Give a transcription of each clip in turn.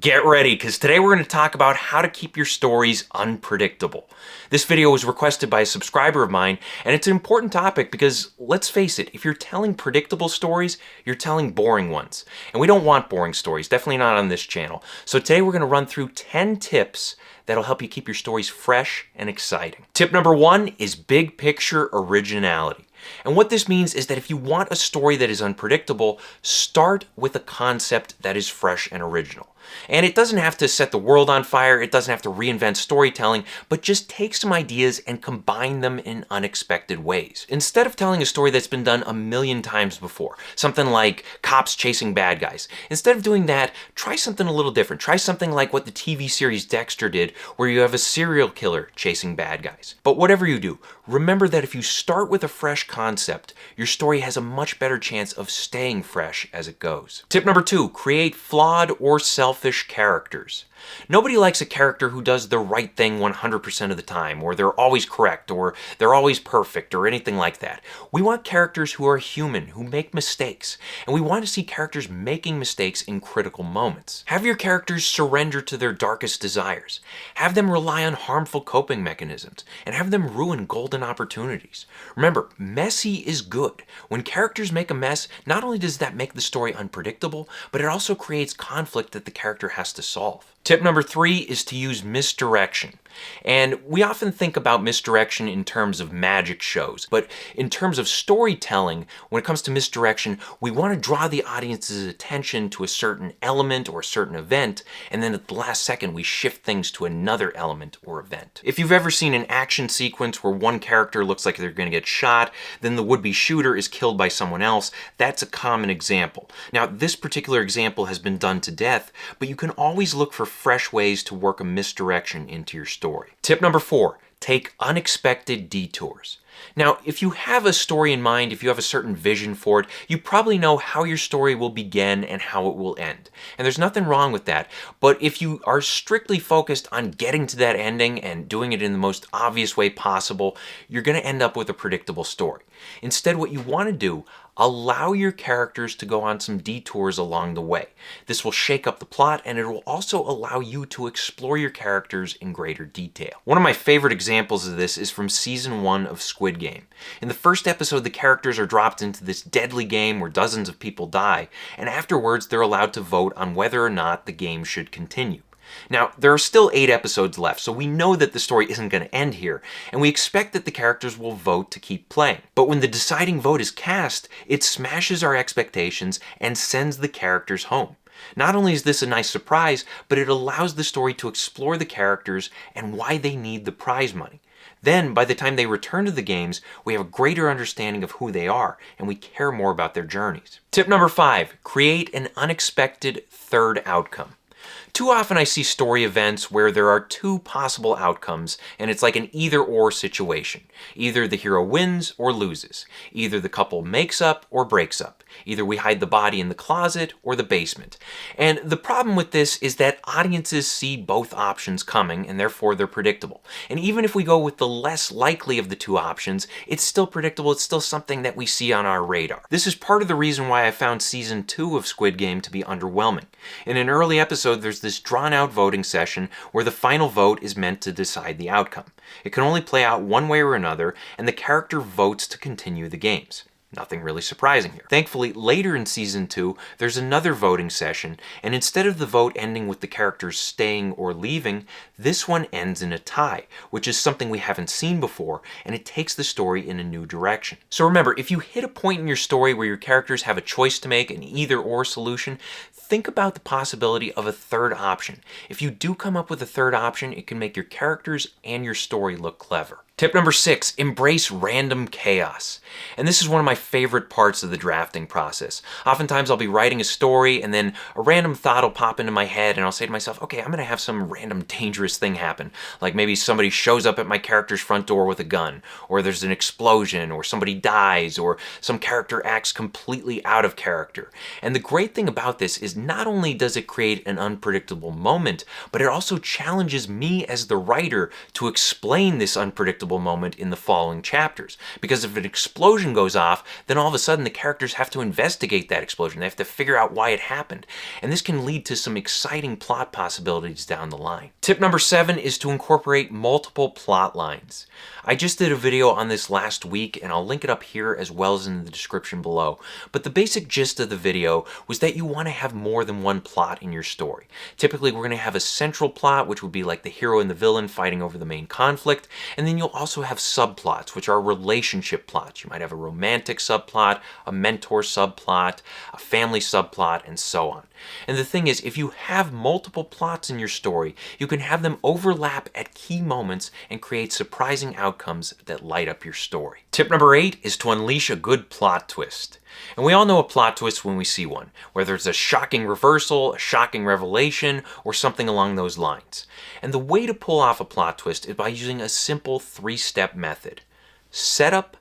Get ready, because today we're going to talk about how to keep your stories unpredictable. This video was requested by a subscriber of mine, and it's an important topic because, let's face it, if you're telling predictable stories, you're telling boring ones. And we don't want boring stories, definitely not on this channel. So today we're going to run through 10 tips that'll help you keep your stories fresh and exciting. Tip number 1 is big picture originality. And what this means is that if you want a story that is unpredictable, start with a concept that is fresh and original. And it doesn't have to set the world on fire, it doesn't have to reinvent storytelling, but just take some ideas and combine them in unexpected ways. Instead of telling a story that's been done a million times before, something like cops chasing bad guys, instead of doing that, try something a little different. Try something like what the TV series Dexter did, where you have a serial killer chasing bad guys. But whatever you do, remember that if you start with a fresh concept, your story has a much better chance of staying fresh as it goes. Tip number 2, create flawed or selfish characters. Nobody likes a character who does the right thing 100% of the time, or they're always correct, or they're always perfect, or anything like that. We want characters who are human, who make mistakes, and we want to see characters making mistakes in critical moments. Have your characters surrender to their darkest desires. Have them rely on harmful coping mechanisms, and have them ruin golden opportunities. Remember, messy is good. When characters make a mess, not only does that make the story unpredictable, but it also creates conflict that the character has to solve. Tip number 3 is to use misdirection. And we often think about misdirection in terms of magic shows, but in terms of storytelling, when it comes to misdirection, we want to draw the audience's attention to a certain element or a certain event, and then at the last second we shift things to another element or event. If you've ever seen an action sequence where one character looks like they're going to get shot, then the would-be shooter is killed by someone else, that's a common example. Now, this particular example has been done to death, but you can always look for fresh ways to work a misdirection into your story. Tip number 4, take unexpected detours. Now, if you have a story in mind, if you have a certain vision for it, you probably know how your story will begin and how it will end. And there's nothing wrong with that, but if you are strictly focused on getting to that ending and doing it in the most obvious way possible, you're going to end up with a predictable story. Instead, what you want to do, allow your characters to go on some detours along the way. This will shake up the plot, and it will also allow you to explore your characters in greater detail. One of my favorite examples of this is from season 1 of Squid Game. In the first episode, the characters are dropped into this deadly game where dozens of people die, and afterwards they're allowed to vote on whether or not the game should continue. Now, there are still 8 episodes left, so we know that the story isn't going to end here, and we expect that the characters will vote to keep playing. But when the deciding vote is cast, it smashes our expectations and sends the characters home. Not only is this a nice surprise, but it allows the story to explore the characters and why they need the prize money. Then, by the time they return to the games, we have a greater understanding of who they are, and we care more about their journeys. Tip number 5, create an unexpected third outcome. Too often I see story events where there are 2 possible outcomes, and it's like an either-or situation. Either the hero wins or loses. Either the couple makes up or breaks up. Either we hide the body in the closet or the basement. And the problem with this is that audiences see both options coming, and therefore they're predictable. And even if we go with the less likely of the 2 options, it's still predictable, it's still something that we see on our radar. This is part of the reason why I found season 2 of Squid Game to be underwhelming. In an early episode, there's this drawn-out voting session where the final vote is meant to decide the outcome. It can only play out one way or another, and the character votes to continue the games. Nothing really surprising here. Thankfully, later in season 2, there's another voting session, and instead of the vote ending with the characters staying or leaving, this one ends in a tie, which is something we haven't seen before, and it takes the story in a new direction. So remember, if you hit a point in your story where your characters have a choice to make, an either-or solution, think about the possibility of a third option. If you do come up with a third option, it can make your characters and your story look clever. Tip number 6, embrace random chaos. And this is one of my favorite parts of the drafting process. Oftentimes I'll be writing a story and then a random thought will pop into my head and I'll say to myself, okay, I'm going to have some random dangerous thing happen. Like maybe somebody shows up at my character's front door with a gun, or there's an explosion, or somebody dies, or some character acts completely out of character. And the great thing about this is not only does it create an unpredictable moment, but it also challenges me as the writer to explain this unpredictable unpredictable moment in the following chapters. Because if an explosion goes off, then all of a sudden the characters have to investigate that explosion. They have to figure out why it happened. And this can lead to some exciting plot possibilities down the line. Tip number 7 is to incorporate multiple plot lines. I just did a video on this last week, and I'll link it up here as well as in the description below. But the basic gist of the video was that you want to have more than one plot in your story. Typically, we're going to have a central plot, which would be like the hero and the villain fighting over the main conflict, and then you'll also have subplots, which are relationship plots. You might have a romantic subplot, a mentor subplot, a family subplot, and so on. And the thing is, if you have multiple plots in your story, you can have them overlap at key moments and create surprising outcomes that light up your story. Tip number 8 is to unleash a good plot twist. And we all know a plot twist when we see one, whether it's a shocking reversal, a shocking revelation, or something along those lines. And the way to pull off a plot twist is by using a simple 3-step method: setup,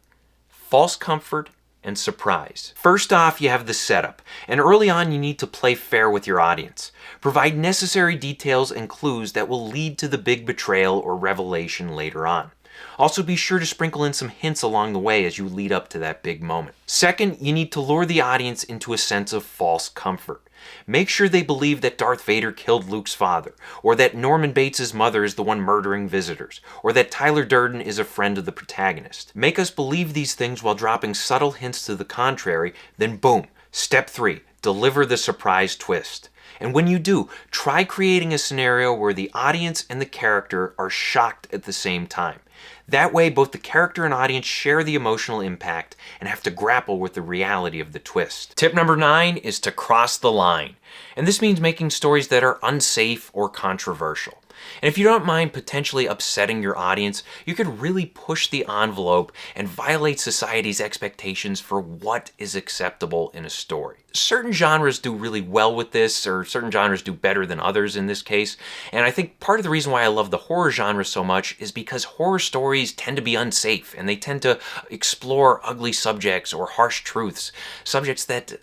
false comfort, and surprise. First off, you have the setup, and early on you need to play fair with your audience. Provide necessary details and clues that will lead to the big betrayal or revelation later on. Also, be sure to sprinkle in some hints along the way as you lead up to that big moment. Second, you need to lure the audience into a sense of false comfort. Make sure they believe that Darth Vader killed Luke's father, or that Norman Bates' mother is the one murdering visitors, or that Tyler Durden is a friend of the protagonist. Make us believe these things while dropping subtle hints to the contrary, then boom, step 3, deliver the surprise twist. And when you do, try creating a scenario where the audience and the character are shocked at the same time. That way, both the character and audience share the emotional impact and have to grapple with the reality of the twist. Tip number 9 is to cross the line. And this means making stories that are unsafe or controversial. And if you don't mind potentially upsetting your audience, you could really push the envelope and violate society's expectations for what is acceptable in a story. Certain genres do really well with this, or certain genres do better than others in this case. And I think part of the reason why I love the horror genre so much is because horror stories tend to be unsafe, and they tend to explore ugly subjects or harsh truths, subjects that,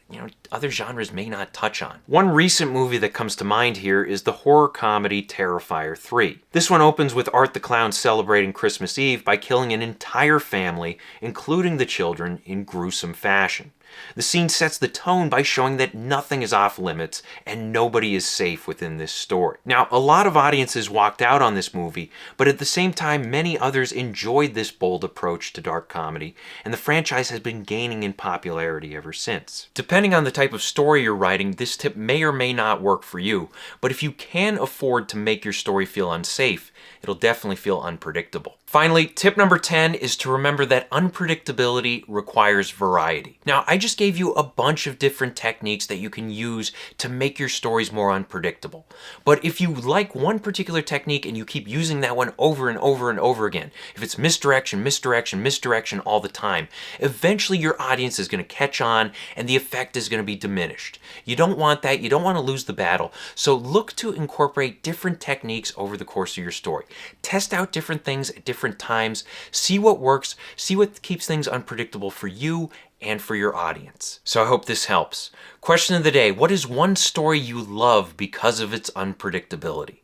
other genres may not touch on. One recent movie that comes to mind here is the horror comedy Terrifier 3. This one opens with Art the Clown celebrating Christmas Eve by killing an entire family, including the children, in gruesome fashion. The scene sets the tone by showing that nothing is off limits and nobody is safe within this story. Now, a lot of audiences walked out on this movie, but at the same time, many others enjoyed this bold approach to dark comedy, and the franchise has been gaining in popularity ever since. Depending on the type of story you're writing, this tip may or may not work for you, but if you can afford to make your story feel unsafe, it'll definitely feel unpredictable. Finally, tip number 10 is to remember that unpredictability requires variety. Now, I just gave you a bunch of different techniques that you can use to make your stories more unpredictable. But if you like one particular technique and you keep using that one over and over and over again, if it's misdirection, misdirection, misdirection all the time, eventually your audience is going to catch on and the effect is going to be diminished. You don't want that. You don't want to lose the battle. So look to incorporate different techniques over the course of your story. Test out different things at different times, see what works, see what keeps things unpredictable for you and for your audience. So I hope this helps. Question of the day: what is one story you love because of its unpredictability?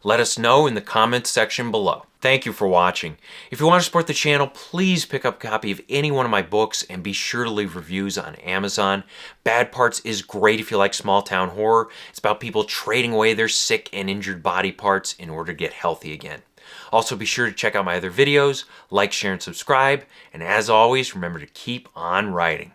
Let us know in the comments section below. Thank you for watching. If you want to support the channel, please pick up a copy of any one of my books and be sure to leave reviews on Amazon. Bad Parts is great if you like small town horror. It's about people trading away their sick and injured body parts in order to get healthy again. Also, be sure to check out my other videos, like, share, and subscribe. And as always, remember to keep on writing.